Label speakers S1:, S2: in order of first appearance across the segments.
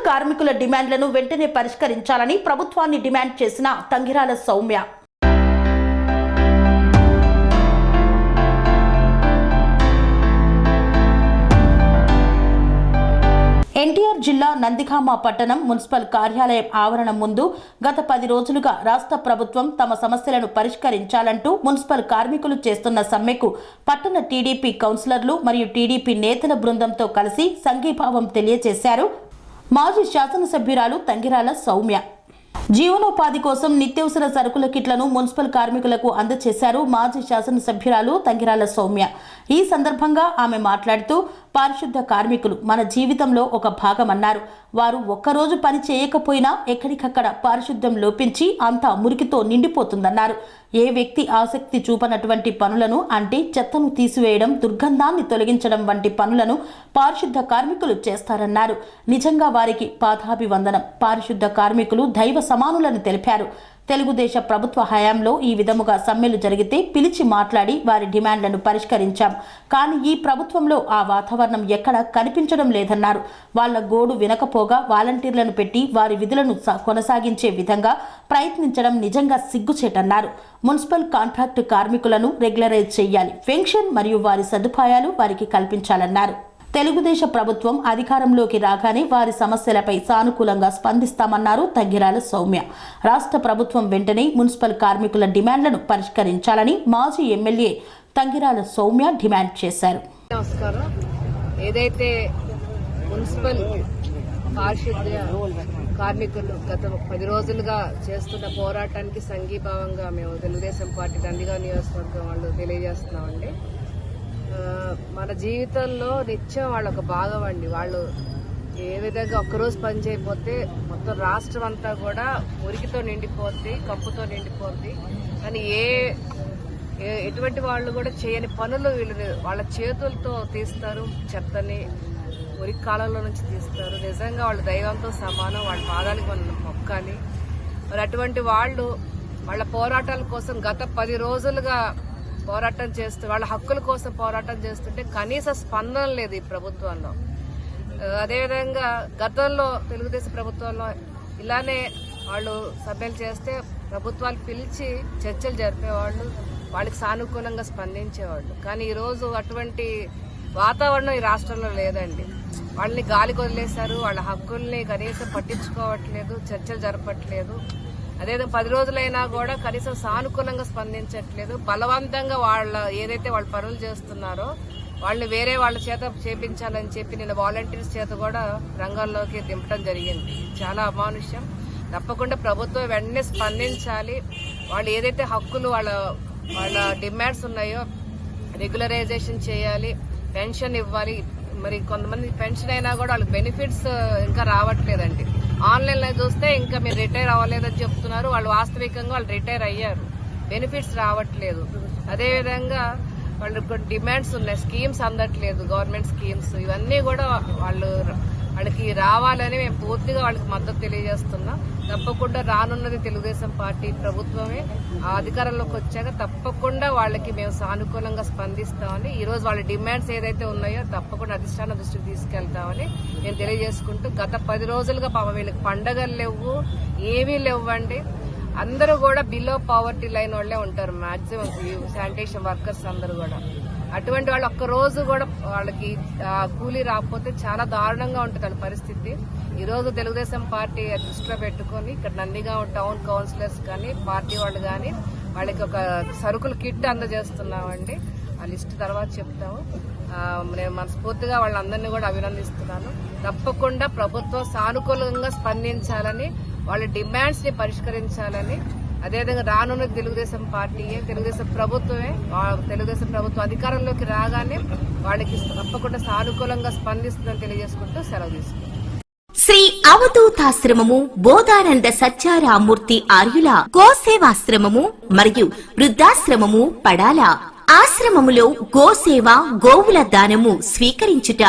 S1: కార్మికుల డిమాండ్లను వెంటనే పరిష్కరించాలని ప్రభుత్వాన్ని డిమాండ్ చేసిన తంగిరాల సౌమ్య. ఎన్టీఆర్ జిల్లా నందిగామ పట్టణం మున్సిపల్ కార్యాలయం ఆవరణం ముందు గత 10 రోజులుగా రాష్ట్ర ప్రభుత్వం తమ సమస్యలను పరిష్కరించాలంటూ మున్సిపల్ కార్మికులు చేస్తున్న సమ్మెకు పట్టణ టీడీపీ కౌన్సిలర్లు మరియు టీడీపీ నేతల బృందంతో కలిసి సంఘీభావం తెలియజేశారు మాజీ శాసనసభ్యురాలు తంగిరాల సౌమ్య. జీవనోపాధి కోసం నిత్యావసర సరుకుల కిట్లను మున్సిపల్ కార్మికులకు అందజేశారు మాజీ శాసనసభ్యురాలు తంగిరాల సౌమ్య. ఈ సందర్భంగా ఆమె మాట్లాడుతూ పారిశుద్ధ కార్మికులు మన జీవితంలో ఒక భాగమన్నారు. వారు ఒక్కరోజు పని చేయకపోయినా ఎక్కడికక్కడ పారిశుద్ధ్యం లోపించి అంతా మురికితో నిండిపోతుందన్నారు. ఏ వ్యక్తి ఆసక్తి చూపనటువంటి పనులను అంటే చెత్తను తీసివేయడం, దుర్గంధాన్ని తొలగించడం వంటి పనులను పారిశుద్ధ కార్మికులు చేస్తారన్నారు. నిజంగా వారికి పాదాభివందనం. పారిశుద్ధ కార్మికులు దైవ సమానులని తెలిపారు. తెలుగుదేశ ప్రభుత్వ హయాంలో ఈ విధముగా సమ్మెలు జరిగితే పిలిచి మాట్లాడి వారి డిమాండ్లను పరిష్కరించాం. కానీ ఈ ప్రభుత్వంలో ఆ వాతావరణం ఎక్కడ కనిపించడం లేదన్నారు. వాళ్ల గోడు వినకపోగా వాలంటీర్లను పెట్టి వారి విధులను కొనసాగించే విధంగా ప్రయత్నించడం నిజంగా సిగ్గుచేటన్నారు. మున్సిపల్ కాంట్రాక్టు కార్మికులను రెగ్యులరైజ్ చేయాలి. పెన్షన్ మరియు వారి సదుపాయాలు వారికి కల్పించాలన్నారు. తెలుగుదేశ ప్రభుత్వం అధికారంలోకి రాగానే వారి సమస్యలపై సానుకూలంగా స్పందిస్తామన్నారు తంగిరాల సౌమ్య. రాష్ట్ర ప్రభుత్వం వెంటనే మున్సిపల్ కార్మికుల డిమాండ్లను పరిష్కరించాలని మాజీ ఎమ్మెల్యే తంగిరాల సౌమ్య డిమాండ్ చేశారు.
S2: నమస్కారం. ఏదైతే మున్సిపల్ పారిశుద్ధ్య కార్మికులు గత 10 రోజులుగా చేస్తున్న పోరాటానికి సంఘీభావంగా మేము తెలుగుదేశం పార్టీ నందిగామ నియోజకవర్గం వాళ్ళు తెలియజేస్తున్నామండి. మన జీవితంలో నిత్యం వాళ్ళు ఒక భాగం అండి. వాళ్ళు ఏ విధంగా ఒక్కరోజు పని చేయకపోతే మొత్తం రాష్ట్రం అంతా కూడా మురికితో నిండిపోద్ది, కంపుతో నిండిపోద్ది. కానీ ఎటువంటి వాళ్ళు కూడా చేయని పనులు వీళ్ళు వాళ్ళ చేతులతో తీస్తారు. చెత్తని మురికి కాలంలో నుంచి తీస్తారు. నిజంగా వాళ్ళు దైవంతో సమానం. వాళ్ళ పాదాలకు మనం మొక్కాలి. మరి అటువంటి వాళ్ళు వాళ్ళ పోరాటాల కోసం గత 10 రోజులుగా పోరాటం చేస్తూ వాళ్ళ హక్కుల కోసం పోరాటం చేస్తుంటే కనీస స్పందన లేదు ఈ ప్రభుత్వంలో. అదేవిధంగా గతంలో తెలుగుదేశం ప్రభుత్వంలో ఇలానే వాళ్ళు సభ్యులు చేస్తే ప్రభుత్వాలు పిలిచి చర్చలు జరిపేవాళ్ళు, వాళ్ళకి సానుకూలంగా స్పందించేవాళ్ళు. కానీ ఈరోజు అటువంటి వాతావరణం ఈ రాష్ట్రంలో లేదండి. వాళ్ళని గాలికి వదిలేశారు. వాళ్ళ హక్కుల్ని కనీసం పట్టించుకోవట్లేదు, చర్చలు జరపట్లేదు. అదేవిధంగా 10 రోజులైనా కూడా కనీసం సానుకూలంగా స్పందించట్లేదు. బలవంతంగా ఏదైతే వాళ్ళు పనులు చేస్తున్నారో వాళ్ళని వేరే వాళ్ళ చేత చేపించాలని చెప్పి నిన్న వాలంటీర్స్ చేత కూడా రంగంలోకి దింపడం జరిగింది. చాలా అమానుష్యం. తప్పకుండా ప్రభుత్వం వెంటనే స్పందించాలి. వాళ్ళు ఏదైతే హక్కులు వాళ్ళ డిమాండ్స్ ఉన్నాయో రెగ్యులరైజేషన్ చేయాలి, పెన్షన్ ఇవ్వాలి. మరి కొంతమంది పెన్షన్ అయినా కూడా వాళ్ళకి బెనిఫిట్స్ ఇంకా రావట్లేదండి. ఆన్లైన్లో చూస్తే ఇంకా మీరు రిటైర్ అవ్వలేదని చెప్తున్నారు. వాళ్ళు వాస్తవికంగా వాళ్ళు రిటైర్ అయ్యారు, బెనిఫిట్స్ రావట్లేదు. అదేవిధంగా వాళ్ళకి డిమాండ్స్ ఉన్నాయి, స్కీమ్స్ అందట్లేదు, గవర్నమెంట్ స్కీమ్స్. ఇవన్నీ కూడా వాళ్ళకి రావాలని మేము పూర్తిగా వాళ్ళకి మద్దతు తెలియజేస్తున్నాం. తప్పకుండా రానున్నది తెలుగుదేశం పార్టీ ప్రభుత్వమే. ఆ అధికారంలోకి వచ్చాక తప్పకుండా వాళ్ళకి మేము సానుకూలంగా స్పందిస్తామని, ఈరోజు వాళ్ళ డిమాండ్స్ ఏదైతే ఉన్నాయో తప్పకుండా అధిష్టాన దృష్టికి తీసుకెళ్తామని మేము తెలియజేసుకుంటూ, గత 10 రోజులుగా వీళ్ళకి పండగలు లేవు, ఏమీ లేవండి. అందరూ కూడా బిలో పావర్టీ లైన్ వాళ్లే ఉంటారు మాక్సిమం శానిటేషన్ వర్కర్స్ అందరూ కూడా. అటువంటి వాళ్ళు ఒక్క రోజు కూడా వాళ్ళకి కూలీ రాకపోతే చాలా దారుణంగా ఉంటుంది వాళ్ళ పరిస్థితి. ఈ రోజు తెలుగుదేశం పార్టీ దృష్టిలో పెట్టుకుని ఇక్కడ నందిగామ టౌన్ కౌన్సిలర్స్ కానీ పార్టీ వాళ్ళు కానీ వాళ్ళకి ఒక సరుకుల కిట్ అందజేస్తున్నామండి. ఆ లిస్ట్ తర్వాత చెప్తాము. నేను మనస్ఫూర్తిగా వాళ్ళందరినీ కూడా అభినందిస్తున్నాను. తప్పకుండా ప్రభుత్వం సానుకూలంగా స్పందించాలని, వాళ్ళ డిమాండ్స్ ని పరిష్కరించాలని, అదేవిధంగా రానున్న తెలుగుదేశం పార్టీయే, తెలుగుదేశం ప్రభుత్వం అధికారంలోకి రాగానే వాళ్ళకి తప్పకుండా సానుకూలంగా స్పందిస్తుందని తెలియజేసుకుంటూ సెలవు తీసుకుంటాం.
S3: శ్రీ అవధూతాశ్రమము బోధానంద సత్యారామూర్తి ఆర్యుల గోసేవాశ్రమము మరియు వృద్ధాశ్రమము పడాల. ఆశ్రమములో గోసేవ, గోవుల దానము స్వీకరించుట,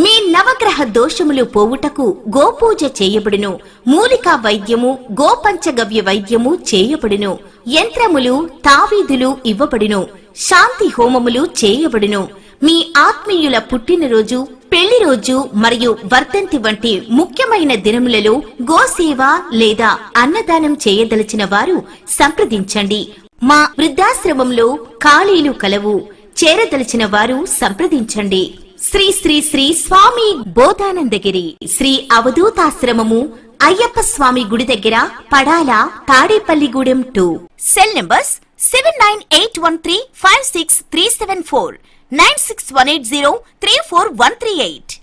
S3: మీ నవగ్రహ దోషములు పోవుటకు గోపూజ చేయబడును. మూలికా వైద్యము, గోపంచగవ్య వైద్యము చేయబడును. యంత్రములు, తావీదులు ఇవ్వబడును. శాంతి హోమములు చేయబడును. మీ ఆత్మీయుల పుట్టినరోజు, పెళ్లి రోజు మరియు వర్ధంతి వంటి ముఖ్యమైన దినములలో గోసేవ లేదా అన్నదానం చేయదలిచిన వారు సంప్రదించండి. మా వృద్ధాశ్రమంలో ఖాళీలు కలవు. చేరదలిచిన వారు సంప్రదించండి. శ్రీ శ్రీ శ్రీ స్వామి బోధానందగిరి శ్రీ అవధూతాశ్రమము, అయ్యప్ప స్వామి గుడి దగ్గర, పడాల, తాడేపల్లిగూడెం 2. Cell numbers 7981356374, 96180341138.